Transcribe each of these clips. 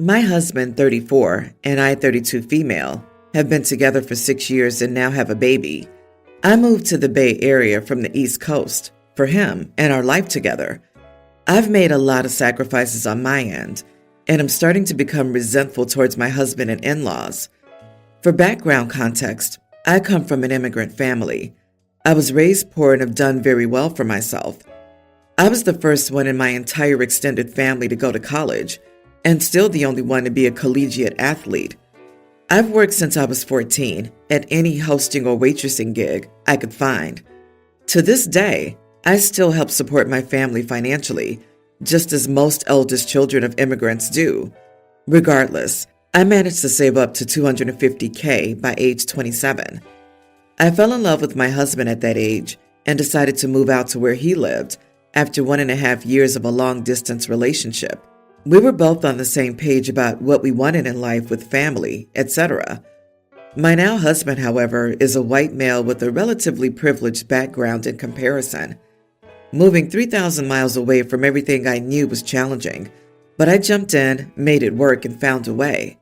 My husband, 34, and I, 32 female, have been together for 6 years and now have a baby. I moved to the Bay Area from the East Coast for him and our life together. I've made a lot of sacrifices on my end, and I'm starting to become resentful towards my husband and in-laws. For background context, I come from an immigrant family. I was raised poor and have done very well for myself. I was the first one in my entire extended family to go to college, and still the only one to be a collegiate athlete. I've worked since I was 14 at any hosting or waitressing gig I could find. To this day, I still help support my family financially, just as most eldest children of immigrants do. Regardless, I managed to save up to $250K by age 27. I fell in love with my husband at that age and decided to move out to where he lived after 1.5 years of a long-distance relationship. We were both on the same page about what we wanted in life with family, etc. My now husband, however, is a white male with a relatively privileged background in comparison. Moving 3,000 miles away from everything I knew was challenging, but I jumped in, made it work, and found a way.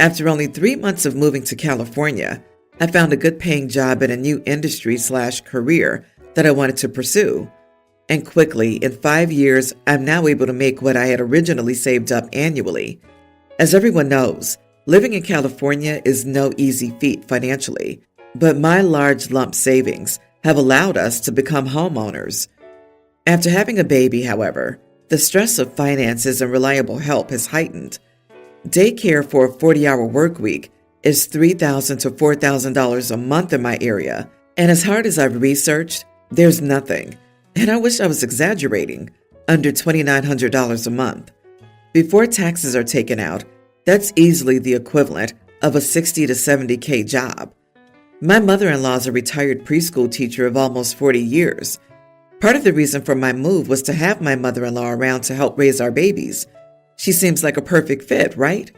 After only 3 months of moving to California, I found a good-paying job in a new industry/career that I wanted to pursue. And quickly, in 5 years, I'm now able to make what I had originally saved up annually. As everyone knows, living in California is no easy feat financially, but my large lump savings have allowed us to become homeowners. After having a baby, however, the stress of finances and reliable help has heightened. Daycare for a 40-hour work week is $3,000 to $4,000 a month in my area, and as hard as I've researched, there's nothing. And I wish I was exaggerating, under $2,900 a month. Before taxes are taken out, that's easily the equivalent of a $60 to $70K job. My mother-in-law is a retired preschool teacher of almost 40 years. Part of the reason for my move was to have my mother-in-law around to help raise our babies. She seems like a perfect fit, right?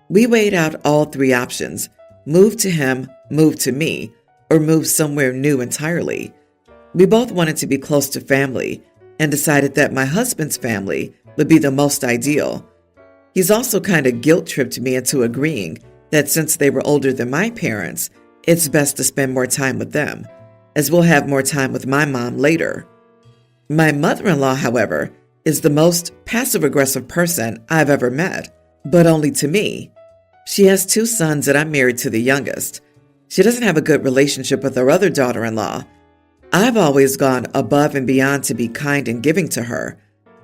We weighed out all 3 options: move to him, move to me, or move somewhere new entirely. We both wanted to be close to family and decided that my husband's family would be the most ideal. He's also kind of guilt-tripped me into agreeing that since they were older than my parents, it's best to spend more time with them, as we'll have more time with my mom later. My mother-in-law, however, is the most passive-aggressive person I've ever met, but only to me. She has 2 sons and I'm married to the youngest. She doesn't have a good relationship with her other daughter-in-law. I've always gone above and beyond to be kind and giving to her.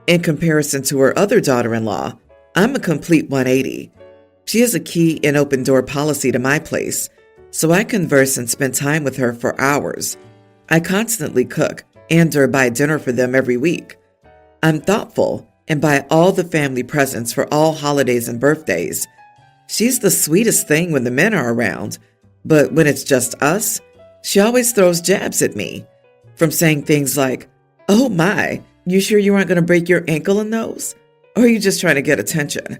In comparison to her other daughter-in-law, I'm a complete 180. She has a key and open door policy to my place, so I converse and spend time with her for hours. I constantly cook and/or buy dinner for them every week. I'm thoughtful and buy all the family presents for all holidays and birthdays. She's the sweetest thing when the men are around, but when it's just us, she always throws jabs at me. From saying things like, "Oh my, you sure you aren't going to break your ankle in those? Or are you just trying to get attention?"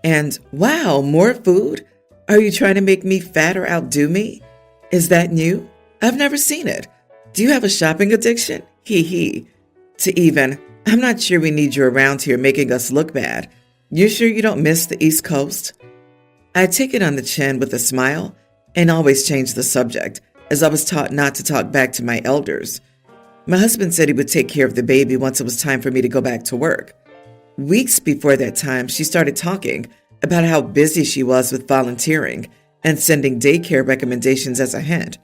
And, "Wow, more food? Are you trying to make me fat or outdo me? Is that new? I've never seen it. Do you have a shopping addiction? Hee hee." To even, "I'm not sure we need you around here making us look bad. You sure you don't miss the East Coast?" I take it on the chin with a smile and always change the subject, as I was taught not to talk back to my elders. My husband said he would take care of the baby once it was time for me to go back to work. Weeks before that time, she started talking about how busy she was with volunteering and sending daycare recommendations as a hint.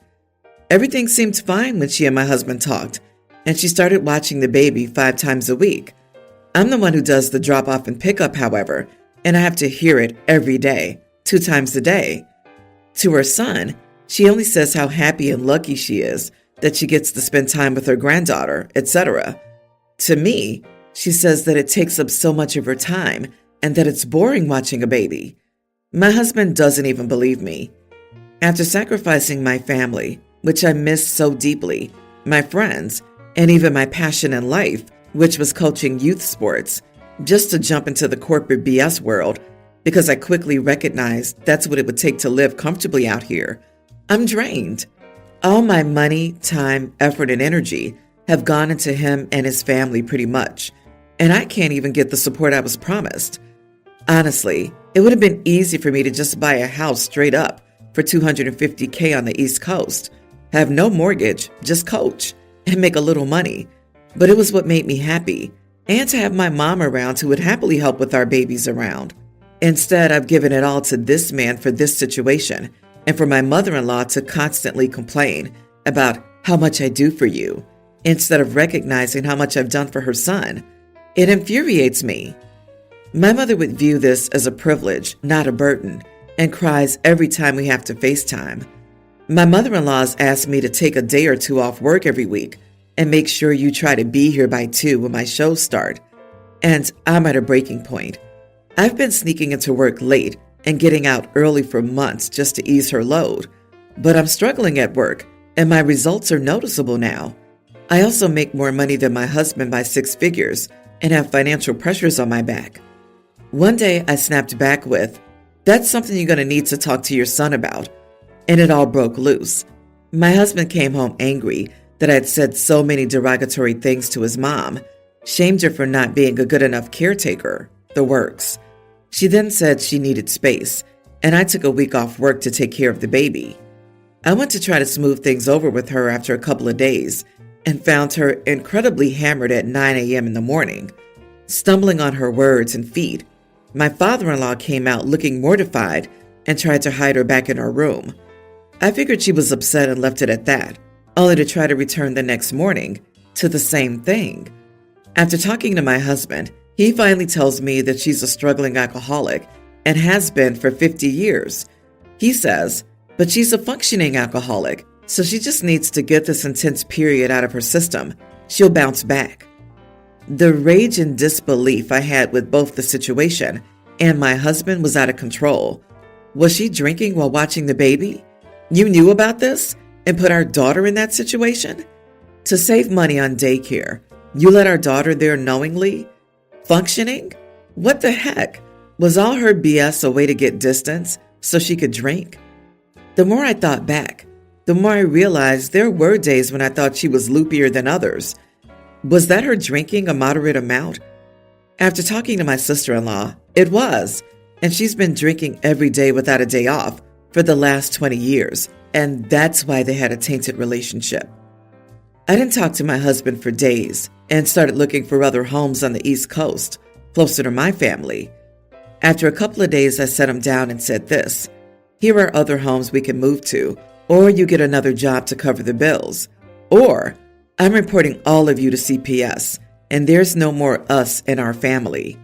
Everything seemed fine when she and my husband talked, and she started watching the baby 5 times a week. I'm the one who does the drop-off and pickup, however, and I have to hear it every day, 2 times a day. To her son, she only says how happy and lucky she is that she gets to spend time with her granddaughter, etc. To me, she says that it takes up so much of her time and that it's boring watching a baby. My husband doesn't even believe me. After sacrificing my family, which I miss so deeply, my friends, and even my passion in life, which was coaching youth sports, just to jump into the corporate BS world, because I quickly recognized that's what it would take to live comfortably out here, I'm drained. All my money, time, effort, and energy have gone into him and his family pretty much, and I can't even get the support I was promised. Honestly, it would have been easy for me to just buy a house straight up for $250K on the East Coast, have no mortgage, just coach, and make a little money. But it was what made me happy, and to have my mom around who would happily help with our babies around. Instead, I've given it all to this man for this situation, and for my mother-in-law to constantly complain about how much I do for you, instead of recognizing how much I've done for her son. It infuriates me. My mother would view this as a privilege, not a burden, and cries every time we have to FaceTime. My mother-in-law has asked me to take a day or two off work every week and make sure you try to be here by 2 when my shows start. And I'm at a breaking point. I've been sneaking into work late and getting out early for months just to ease her load. But I'm struggling at work, and my results are noticeable now. I also make more money than my husband by 6 figures and have financial pressures on my back. One day I snapped back with, "That's something you're going to need to talk to your son about." And it all broke loose. My husband came home angry that I had said so many derogatory things to his mom, shamed her for not being a good enough caretaker, the works. She then said she needed space, and I took a week off work to take care of the baby. I went to try to smooth things over with her after a couple of days and found her incredibly hammered at 9 a.m. in the morning, stumbling on her words and feet. My father-in-law came out looking mortified and tried to hide her back in her room. I figured she was upset and left it at that, only to try to return the next morning to the same thing. After talking to my husband, he finally tells me that she's a struggling alcoholic and has been for 50 years. He says, but she's a functioning alcoholic, so she just needs to get this intense period out of her system. She'll bounce back. The rage and disbelief I had with both the situation and my husband was out of control. Was she drinking while watching the baby? You knew about this and put our daughter in that situation? To save money on daycare, you let our daughter there knowingly? Functioning? What the heck? Was all her BS a way to get distance so she could drink? The more I thought back, the more I realized there were days when I thought she was loopier than others. Was that her drinking a moderate amount? After talking to my sister-in-law, it was, and she's been drinking every day without a day off for the last 20 years, and that's why they had a tainted relationship. I didn't talk to my husband for days and started looking for other homes on the East Coast, closer to my family. After a couple of days, I sat him down and said this, "Here are other homes we can move to, or you get another job to cover the bills, or I'm reporting all of you to CPS, and there's no more us in our family."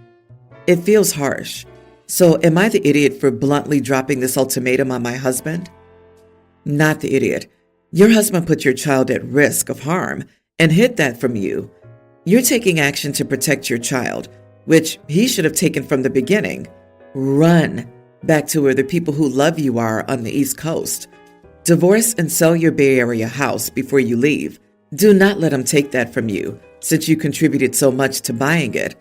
It feels harsh. So am I the idiot for bluntly dropping this ultimatum on my husband? Not the idiot. Your husband put your child at risk of harm and hid that from you. You're taking action to protect your child, which he should have taken from the beginning. Run back to where the people who love you are on the East Coast. Divorce and sell your Bay Area house before you leave. Do not let him take that from you, since you contributed so much to buying it.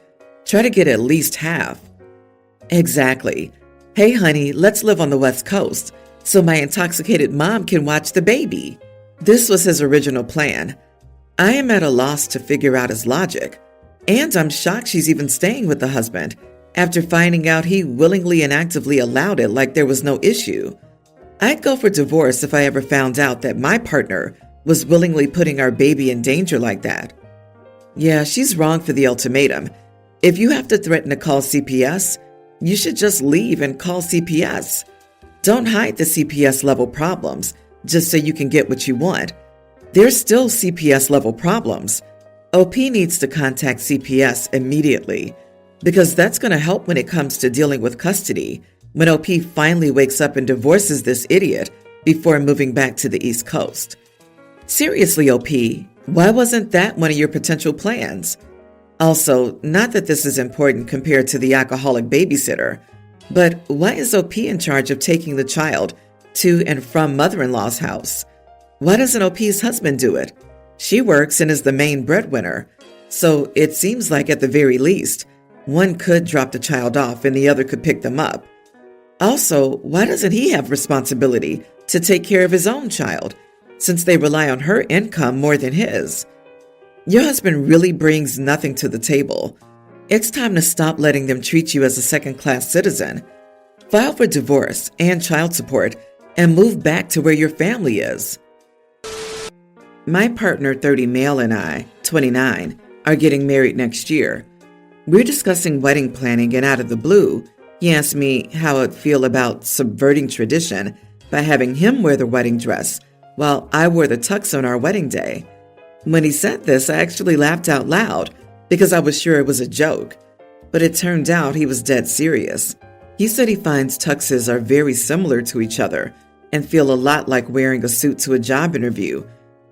Try to get at least half. Exactly. Hey, honey, let's live on the West Coast so my intoxicated mom can watch the baby. This was his original plan. I am at a loss to figure out his logic. And I'm shocked she's even staying with the husband after finding out he willingly and actively allowed it like there was no issue. I'd go for divorce if I ever found out that my partner was willingly putting our baby in danger like that. Yeah, she's wrong for the ultimatum. If you have to threaten to call CPS, you should just leave and call CPS. Don't hide the CPS level problems just so you can get what you want. There's still CPS level problems. OP needs to contact CPS immediately because that's going to help when it comes to dealing with custody when OP finally wakes up and divorces this idiot before moving back to the East Coast. Seriously, OP, why wasn't that one of your potential plans? Also, not that this is important compared to the alcoholic babysitter, but why is OP in charge of taking the child to and from mother-in-law's house? Why doesn't OP's husband do it? She works and is the main breadwinner, so it seems like at the very least, one could drop the child off and the other could pick them up. Also, why doesn't he have responsibility to take care of his own child, since they rely on her income more than his? Your husband really brings nothing to the table. It's time to stop letting them treat you as a second-class citizen. File for divorce and child support and move back to where your family is. My partner, 30 male, and I, 29, are getting married next year. We're discussing wedding planning, and out of the blue, he asked me how I'd feel about subverting tradition by having him wear the wedding dress while I wore the tux on our wedding day. When he said this, I actually laughed out loud because I was sure it was a joke, but it turned out he was dead serious. He said he finds tuxes are very similar to each other and feel a lot like wearing a suit to a job interview,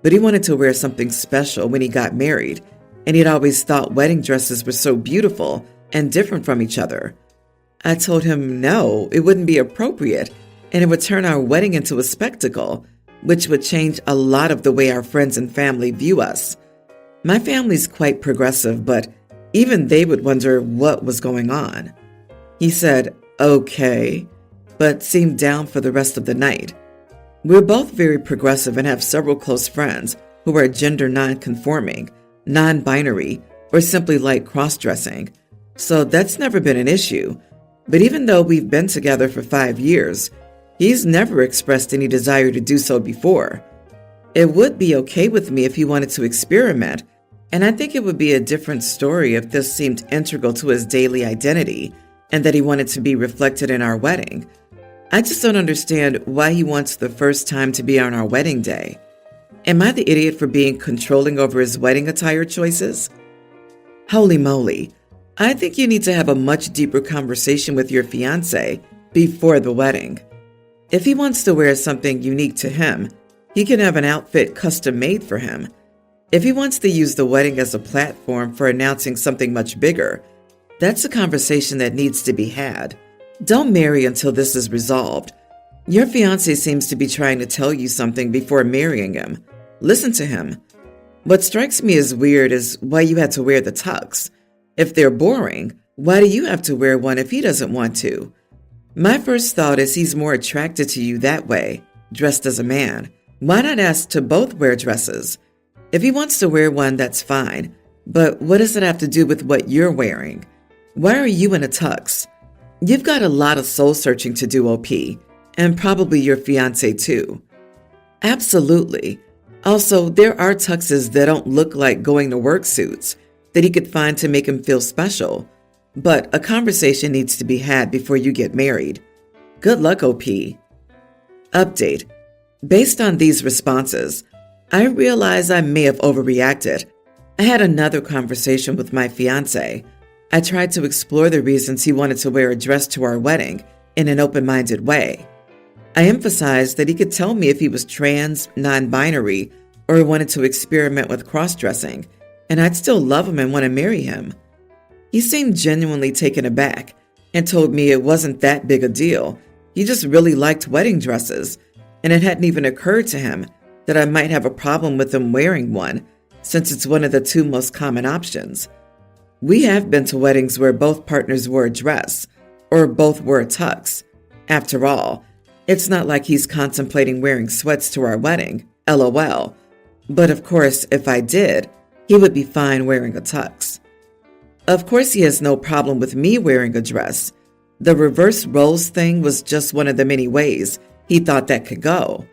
but he wanted to wear something special when he got married, and he'd always thought wedding dresses were so beautiful and different from each other. I told him no, it wouldn't be appropriate, and it would turn our wedding into a spectacle, which would change a lot of the way our friends and family view us. My family's quite progressive, but even they would wonder what was going on. He said, okay, but seemed down for the rest of the night. We're both very progressive and have several close friends who are gender non-conforming, non-binary, or simply like cross-dressing. So that's never been an issue. But even though we've been together for 5 years, he's never expressed any desire to do so before. It would be okay with me if he wanted to experiment, and I think it would be a different story if this seemed integral to his daily identity and that he wanted to be reflected in our wedding. I just don't understand why he wants the first time to be on our wedding day. Am I the idiot for being controlling over his wedding attire choices? Holy moly, I think you need to have a much deeper conversation with your fiancé before the wedding. If he wants to wear something unique to him, he can have an outfit custom made for him. If he wants to use the wedding as a platform for announcing something much bigger, that's a conversation that needs to be had. Don't marry until this is resolved. Your fiancé seems to be trying to tell you something before marrying him. Listen to him. What strikes me as weird is why you had to wear the tux. If they're boring, why do you have to wear one if he doesn't want to? My first thought is he's more attracted to you that way, dressed as a man. Why not ask to both wear dresses? If he wants to wear one, that's fine. But what does it have to do with what you're wearing? Why are you in a tux? You've got a lot of soul searching to do, OP, and probably your fiancé too. Absolutely. Also, there are tuxes that don't look like going to work suits that he could find to make him feel special. But a conversation needs to be had before you get married. Good luck, OP. Update. Based on these responses, I realize I may have overreacted. I had another conversation with my fiancé. I tried to explore the reasons he wanted to wear a dress to our wedding in an open-minded way. I emphasized that he could tell me if he was trans, non-binary, or wanted to experiment with cross-dressing, and I'd still love him and want to marry him. He seemed genuinely taken aback and told me it wasn't that big a deal. He just really liked wedding dresses, and it hadn't even occurred to him that I might have a problem with him wearing one, since it's one of the two most common options. We have been to weddings where both partners wore a dress, or both wore a tux. After all, it's not like he's contemplating wearing sweats to our wedding, LOL. But of course, if I did, he would be fine wearing a tux. Of course, he has no problem with me wearing a dress. The reverse roles thing was just one of the many ways he thought that could go.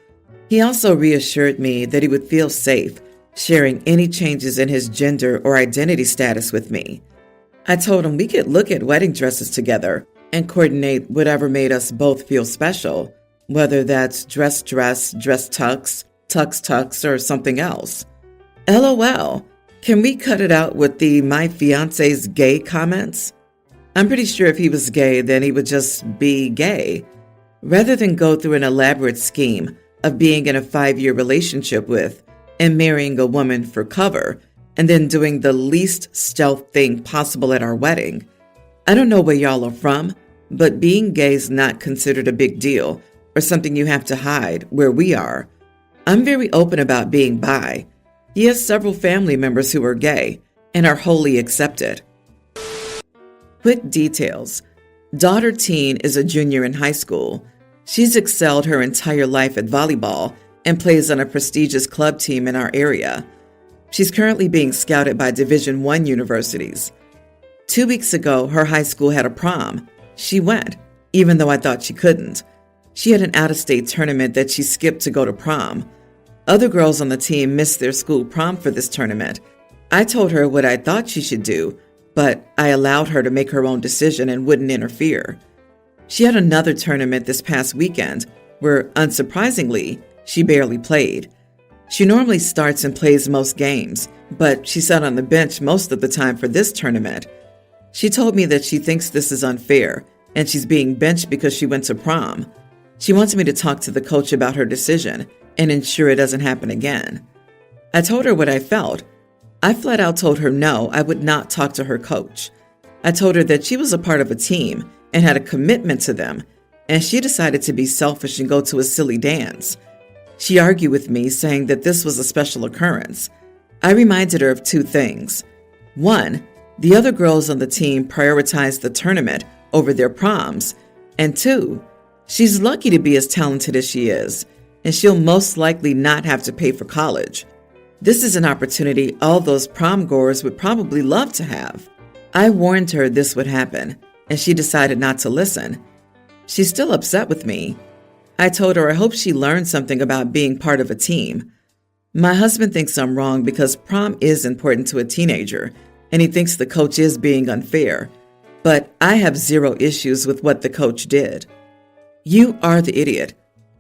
He also reassured me that he would feel safe sharing any changes in his gender or identity status with me. I told him we could look at wedding dresses together and coordinate whatever made us both feel special, whether that's dress, tux, tux, or something else. LOL. Can we cut it out with the my fiancé's gay comments? I'm pretty sure if he was gay, then he would just be gay, rather than go through an elaborate scheme of being in a 5-year relationship with and marrying a woman for cover, and then doing the least stealth thing possible at our wedding. I don't know where y'all are from, but being gay is not considered a big deal or something you have to hide where we are. I'm very open about being bi. He has several family members who are gay and are wholly accepted. Quick details. Daughter Teen is a junior in high school. She's excelled her entire life at volleyball and plays on a prestigious club team in our area. She's currently being scouted by Division I universities. 2 weeks ago, her high school had a prom. She went, even though I thought she couldn't. She had an out-of-state tournament that she skipped to go to prom. Other girls on the team missed their school prom for this tournament. I told her what I thought she should do, but I allowed her to make her own decision and wouldn't interfere. She had another tournament this past weekend where, unsurprisingly, she barely played. She normally starts and plays most games, but she sat on the bench most of the time for this tournament. She told me that she thinks this is unfair, and she's being benched because she went to prom. She wants me to talk to the coach about her decision and ensure it doesn't happen again. I told her what I felt. I flat out told her no, I would not talk to her coach. I told her that she was a part of a team and had a commitment to them, and she decided to be selfish and go to a silly dance. She argued with me, saying that this was a special occurrence. I reminded her of 2 things. 1, the other girls on the team prioritized the tournament over their proms. And 2, she's lucky to be as talented as she is, and she'll most likely not have to pay for college. This is an opportunity all those prom goers would probably love to have. I warned her this would happen, and she decided not to listen. She's still upset with me. I told her I hope she learned something about being part of a team. My husband thinks I'm wrong because prom is important to a teenager, and he thinks the coach is being unfair. But I have 0 issues with what the coach did. You are the idiot.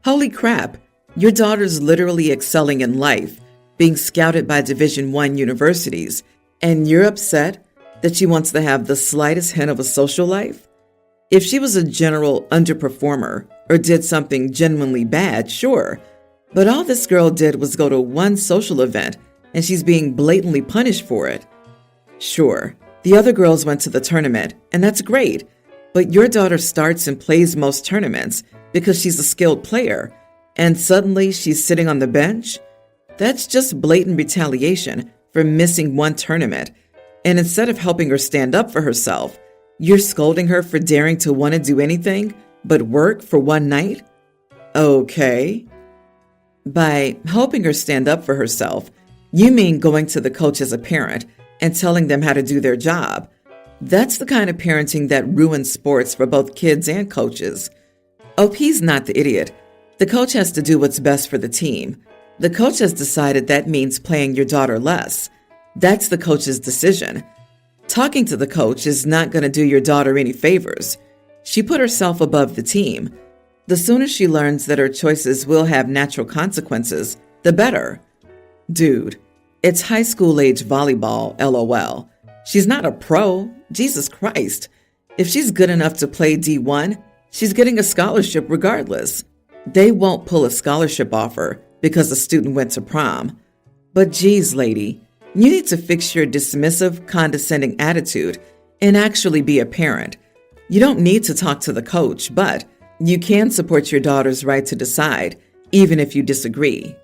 Holy crap, your daughter's literally excelling in life, being scouted by Division I universities, and you're upset that she wants to have the slightest hint of a social life? If she was a general underperformer or did something genuinely bad, sure. But all this girl did was go to one social event, and she's being blatantly punished for it. Sure, the other girls went to the tournament, and that's great. But your daughter starts and plays most tournaments because she's a skilled player, and suddenly she's sitting on the bench? That's just blatant retaliation for missing one tournament. And instead of helping her stand up for herself, you're scolding her for daring to want to do anything but work for one night? Okay. By helping her stand up for herself, you mean going to the coach as a parent and telling them how to do their job. That's the kind of parenting that ruins sports for both kids and coaches. OP's not the idiot. The coach has to do what's best for the team. The coach has decided that means playing your daughter less. That's the coach's decision. Talking to the coach is not going to do your daughter any favors. She put herself above the team. The sooner she learns that her choices will have natural consequences, the better. Dude, it's high school age volleyball, LOL. She's not a pro. Jesus Christ. If she's good enough to play D1, she's getting a scholarship regardless. They won't pull a scholarship offer because a student went to prom. But geez, lady, you need to fix your dismissive, condescending attitude and actually be a parent. You don't need to talk to the coach, but you can support your daughter's right to decide, even if you disagree.